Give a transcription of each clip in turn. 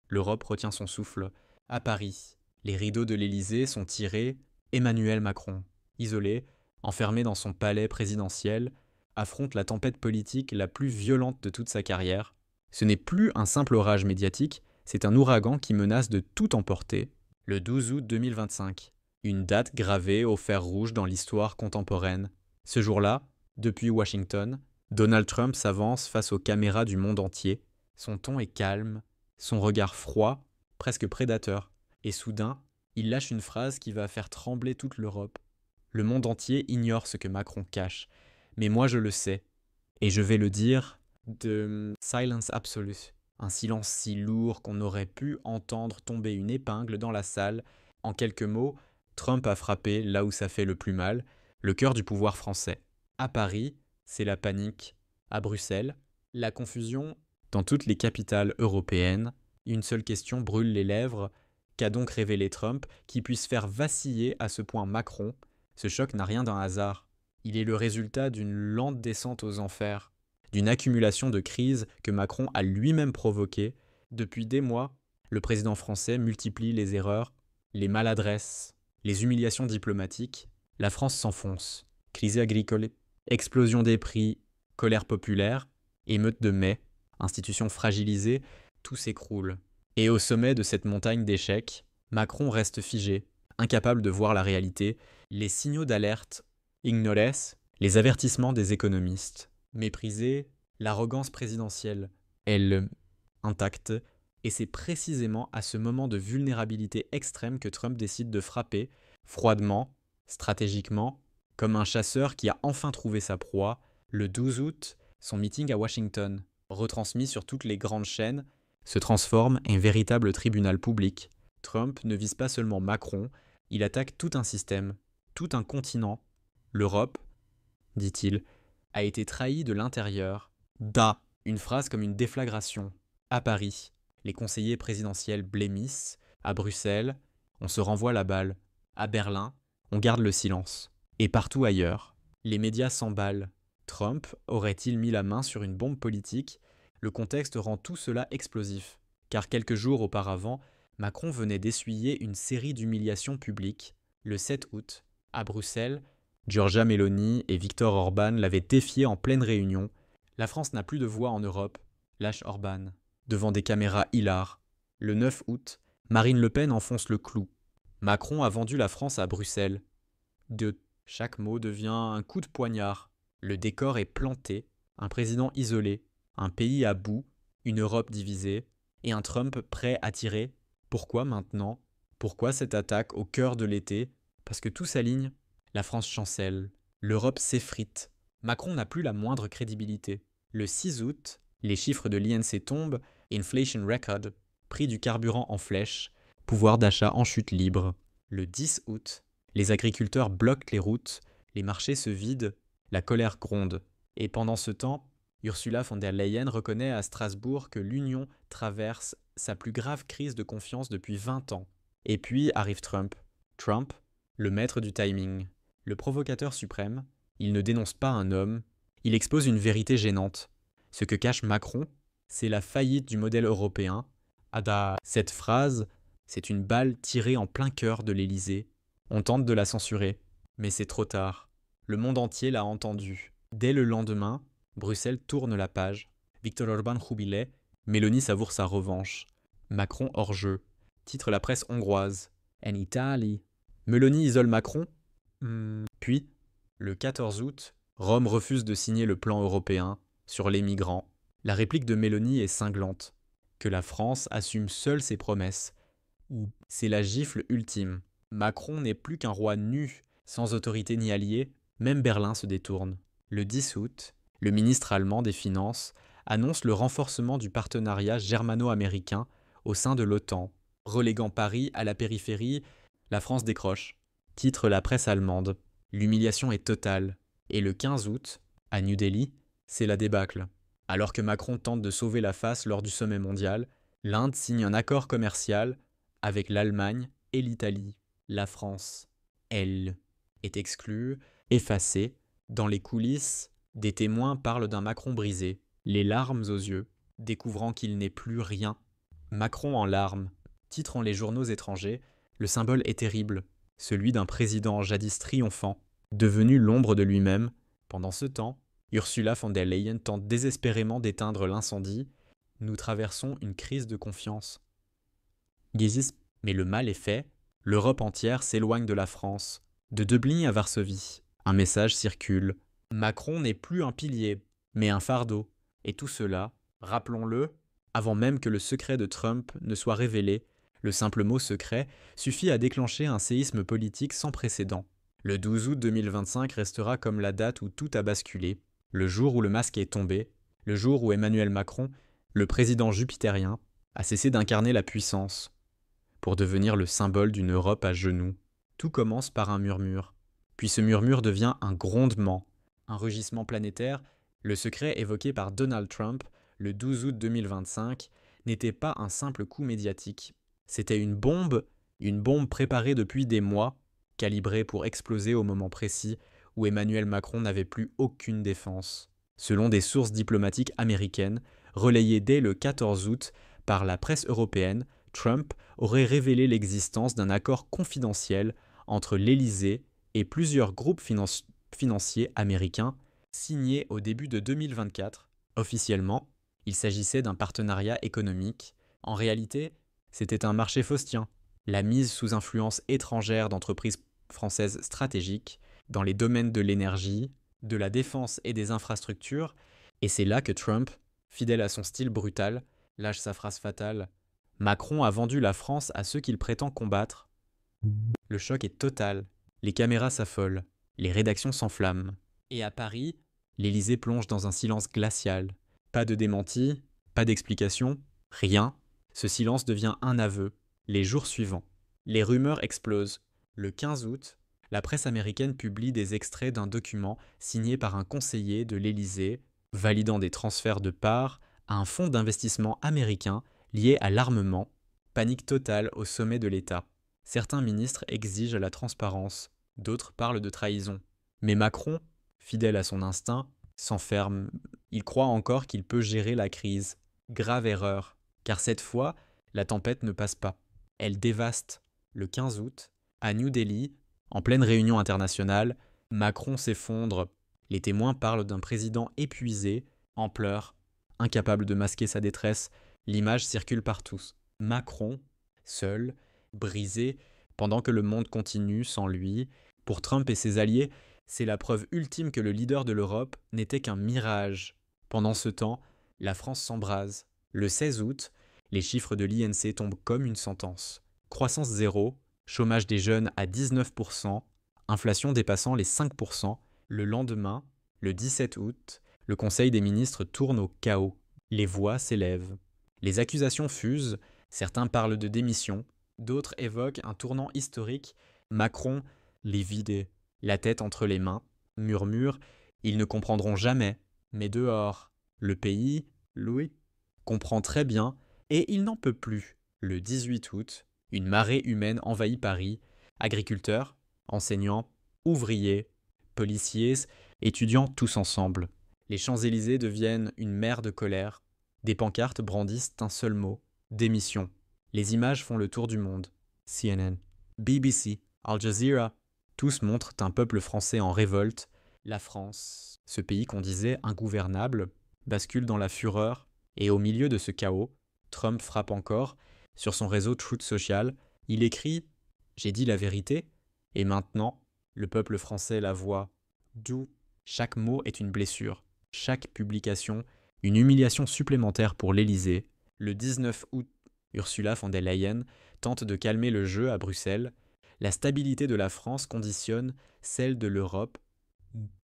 L'Europe retient son souffle. À Paris, les rideaux de l'Élysée sont tirés. Emmanuel Macron, isolé, enfermé dans son palais présidentiel, affronte la tempête politique la plus violente de toute sa carrière. Ce n'est plus un simple orage médiatique, c'est un ouragan qui menace de tout emporter. Le 12 août 2025, une date gravée au fer rouge dans l'histoire contemporaine. Ce jour-là, depuis Washington, Donald Trump s'avance face aux caméras du monde entier. Son ton est calme, son regard froid, presque prédateur. Et soudain, il lâche une phrase qui va faire trembler toute l'Europe. Le monde entier ignore ce que Macron cache, mais moi je le sais. Et je vais le dire de silence absolue. Un silence si lourd qu'on aurait pu entendre tomber une épingle dans la salle. En quelques mots, Trump a frappé là où ça fait le plus mal, le cœur du pouvoir français. À Paris, c'est la panique. À Bruxelles, la confusion. Dans toutes les capitales européennes, une seule question brûle les lèvres. Qu'a donc révélé Trump qui puisse faire vaciller à ce point Macron? Ce choc n'a rien d'un hasard. Il est le résultat d'une lente descente aux enfers, d'une accumulation de crises que Macron a lui-même provoquées. Depuis des mois, le président français multiplie les erreurs, les maladresses, les humiliations diplomatiques. La France s'enfonce. Crise agricole, explosion des prix, colère populaire, émeute de mai, institutions fragilisées, tout s'écroule. Et au sommet de cette montagne d'échecs, Macron reste figé, incapable de voir la réalité, les signaux d'alerte ignorés, les avertissements des économistes, méprisés, l'arrogance présidentielle, elle, intacte, et c'est précisément à ce moment de vulnérabilité extrême que Trump décide de frapper, froidement, stratégiquement, comme un chasseur qui a enfin trouvé sa proie, le 12 août, son meeting à Washington, retransmis sur toutes les grandes chaînes, se transforme en véritable tribunal public. Trump ne vise pas seulement Macron, il attaque tout un système, tout un continent. L'Europe, dit-il, a été trahie de l'intérieur. Une phrase comme une déflagration. À Paris, les conseillers présidentiels blêmissent. À Bruxelles, on se renvoie la balle. À Berlin, on garde le silence. Et partout ailleurs, les médias s'emballent. Trump aurait-il mis la main sur une bombe politique? Le contexte rend tout cela explosif, car quelques jours auparavant, Macron venait d'essuyer une série d'humiliations publiques. Le 7 août, à Bruxelles, Giorgia Meloni et Viktor Orban l'avaient défié en pleine réunion. La France n'a plus de voix en Europe, lâche Orban, devant des caméras hilars. Le 9 août, Marine Le Pen enfonce le clou. Macron a vendu la France à Bruxelles. Chaque mot devient un coup de poignard. Le décor est planté, un président isolé, un pays à bout, une Europe divisée, et un Trump prêt à tirer. Pourquoi maintenant? Pourquoi cette attaque au cœur de l'été? Parce que tout s'aligne. La France chancelle, l'Europe s'effrite. Macron n'a plus la moindre crédibilité. Le 6 août, les chiffres de l'INC tombent, Inflation Record, prix du carburant en flèche, pouvoir d'achat en chute libre. Le 10 août, les agriculteurs bloquent les routes, les marchés se vident, la colère gronde. Et pendant ce temps, Ursula von der Leyen reconnaît à Strasbourg que l'Union traverse sa plus grave crise de confiance depuis 20 ans. Et puis arrive Trump. Trump, le maître du timing, le provocateur suprême. Il ne dénonce pas un homme, il expose une vérité gênante. Ce que cache Macron, c'est la faillite du modèle européen. Cette phrase, c'est une balle tirée en plein cœur de l'Élysée. On tente de la censurer, mais c'est trop tard. Le monde entier l'a entendue. Dès le lendemain, Bruxelles tourne la page. Viktor Orban jubilé, Meloni savoure sa revanche. Macron hors jeu. Titre la presse hongroise. En Italie. Meloni isole Macron. Puis, le 14 août, Rome refuse de signer le plan européen sur les migrants. La réplique de Meloni est cinglante. Que la France assume seule ses promesses. C'est la gifle ultime. Macron n'est plus qu'un roi nu, sans autorité ni allié. Même Berlin se détourne. Le 10 août, le ministre allemand des Finances annonce le renforcement du partenariat germano-américain au sein de l'OTAN. Reléguant Paris à la périphérie, la France décroche. Titre la presse allemande. L'humiliation est totale. Et le 15 août, à New Delhi, c'est la débâcle. Alors que Macron tente de sauver la face lors du sommet mondial, l'Inde signe un accord commercial avec l'Allemagne et l'Italie. La France, elle, est exclue, effacée. Dans les coulisses, des témoins parlent d'un Macron brisé, les larmes aux yeux, découvrant qu'il n'est plus rien. Macron en larmes. Titrant les journaux étrangers, le symbole est terrible, celui d'un président jadis triomphant, devenu l'ombre de lui-même. Pendant ce temps, Ursula von der Leyen tente désespérément d'éteindre l'incendie. Nous traversons une crise de confiance. Mais le mal est fait, l'Europe entière s'éloigne de la France, de Dublin à Varsovie. Un message circule. Macron n'est plus un pilier, mais un fardeau. Et tout cela, rappelons-le, avant même que le secret de Trump ne soit révélé, le simple mot secret suffit à déclencher un séisme politique sans précédent. Le 12 août 2025 restera comme la date où tout a basculé, le jour où le masque est tombé, le jour où Emmanuel Macron, le président jupitérien, a cessé d'incarner la puissance, pour devenir le symbole d'une Europe à genoux. Tout commence par un murmure, puis ce murmure devient un grondement, un rugissement planétaire. Le secret évoqué par Donald Trump le 12 août 2025 n'était pas un simple coup médiatique. C'était une bombe préparée depuis des mois, calibrée pour exploser au moment précis où Emmanuel Macron n'avait plus aucune défense. Selon des sources diplomatiques américaines, relayées dès le 14 août par la presse européenne, Trump aurait révélé l'existence d'un accord confidentiel entre l'Élysée et plusieurs groupes financiers américains signé au début de 2024. Officiellement, il s'agissait d'un partenariat économique. En réalité, c'était un marché faustien, la mise sous influence étrangère d'entreprises françaises stratégiques dans les domaines de l'énergie, de la défense et des infrastructures, et c'est là que Trump, fidèle à son style brutal, lâche sa phrase fatale « Macron a vendu la France à ceux qu'il prétend combattre ». Le choc est total, les caméras s'affolent, les rédactions s'enflamment. Et à Paris, l'Élysée plonge dans un silence glacial. Pas de démenti, pas d'explication, rien. Ce silence devient un aveu. Les jours suivants, les rumeurs explosent. Le 15 août, la presse américaine publie des extraits d'un document signé par un conseiller de l'Élysée, validant des transferts de parts à un fonds d'investissement américain lié à l'armement. Panique totale au sommet de l'État. Certains ministres exigent la transparence, d'autres parlent de trahison. Mais Macron, fidèle à son instinct, s'enferme. Il croit encore qu'il peut gérer la crise. Grave erreur, car cette fois, la tempête ne passe pas. Elle dévaste. Le 15 août, à New Delhi, en pleine réunion internationale, Macron s'effondre. Les témoins parlent d'un président épuisé, en pleurs, incapable de masquer sa détresse. L'image circule partout. Macron, seul, brisé, pendant que le monde continue sans lui. Pour Trump et ses alliés, c'est la preuve ultime que le leader de l'Europe n'était qu'un mirage. Pendant ce temps, la France s'embrase. Le 16 août, les chiffres de l'INSEE tombent comme une sentence. Croissance zéro, chômage des jeunes à 19%, inflation dépassant les 5%. Le lendemain, le 17 août, le Conseil des ministres tourne au chaos. Les voix s'élèvent. Les accusations fusent, certains parlent de démission, d'autres évoquent un tournant historique. Macron, les vidé, la tête entre les mains, murmure « Ils ne comprendront jamais ». Mais dehors, le pays, Louis, comprend très bien et il n'en peut plus. Le 18 août, une marée humaine envahit Paris. Agriculteurs, enseignants, ouvriers, policiers, étudiants tous ensemble. Les Champs-Élysées deviennent une mer de colère. Des pancartes brandissent un seul mot, démission. Les images font le tour du monde. CNN, BBC, Al Jazeera, tous montrent un peuple français en révolte. La France, ce pays qu'on disait ingouvernable, bascule dans la fureur. Et au milieu de ce chaos, Trump frappe encore. Sur son réseau Truth Social, il écrit « J'ai dit la vérité, et maintenant, le peuple français la voit. D'où chaque mot est une blessure, chaque publication, une humiliation supplémentaire pour l'Élysée. » Le 19 août, Ursula von der Leyen tente de calmer le jeu à Bruxelles. La stabilité de la France conditionne celle de l'Europe,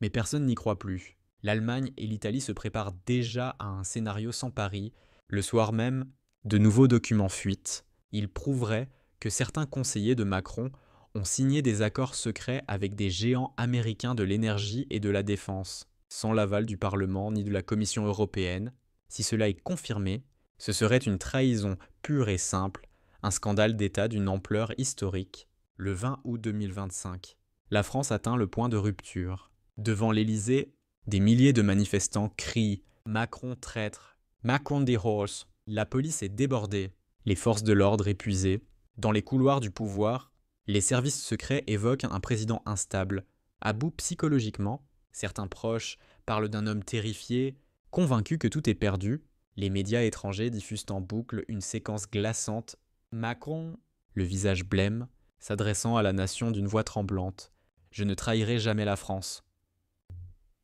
mais personne n'y croit plus. L'Allemagne et l'Italie se préparent déjà à un scénario sans pari. Le soir même, de nouveaux documents fuitent. Ils prouveraient que certains conseillers de Macron ont signé des accords secrets avec des géants américains de l'énergie et de la défense, sans l'aval du Parlement ni de la Commission européenne. Si cela est confirmé, ce serait une trahison pure et simple, un scandale d'État d'une ampleur historique. Le 20 août 2025, la France atteint le point de rupture. Devant l'Élysée, des milliers de manifestants crient « Macron traître »,« Macron the horse ». La police est débordée. les forces de l'ordre épuisées. Dans les couloirs du pouvoir, les services secrets évoquent un président instable, à bout psychologiquement. Certains proches parlent d'un homme terrifié, convaincu que tout est perdu. Les médias étrangers diffusent en boucle une séquence glaçante. Macron, le visage blême, s'adressant à la nation d'une voix tremblante. Je ne trahirai jamais la France.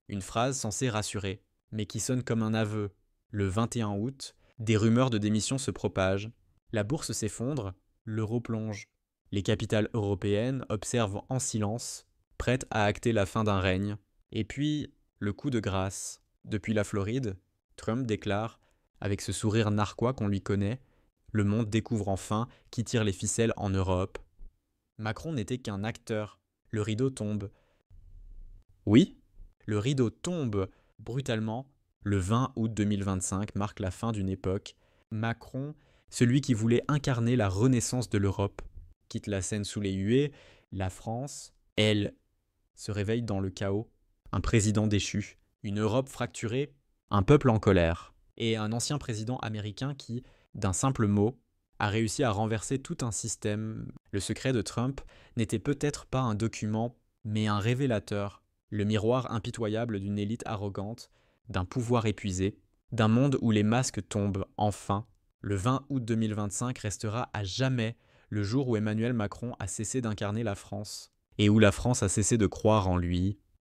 Une phrase censée rassurer, mais qui sonne comme un aveu. Le 21 août, des rumeurs de démission se propagent. La bourse s'effondre, l'euro plonge. Les capitales européennes observent en silence, prêtes à acter la fin d'un règne. Et puis, le coup de grâce. Depuis la Floride, Trump déclare, avec ce sourire narquois qu'on lui connaît, le monde découvre enfin qui tire les ficelles en Europe. Macron n'était qu'un acteur. Le rideau tombe. Oui, le rideau tombe brutalement. Le 20 août 2025 marque la fin d'une époque. Macron, celui qui voulait incarner la renaissance de l'Europe, quitte la scène sous les huées. La France, elle, se réveille dans le chaos. Un président déchu, une Europe fracturée, un peuple en colère. Et un ancien président américain qui, d'un simple mot, a réussi à renverser tout un système. Le secret de Trump n'était peut-être pas un document, mais un révélateur, le miroir impitoyable d'une élite arrogante, d'un pouvoir épuisé, d'un monde où les masques tombent enfin. Le 20 août 2025 restera à jamais le jour où Emmanuel Macron a cessé d'incarner la France, et où la France a cessé de croire en lui.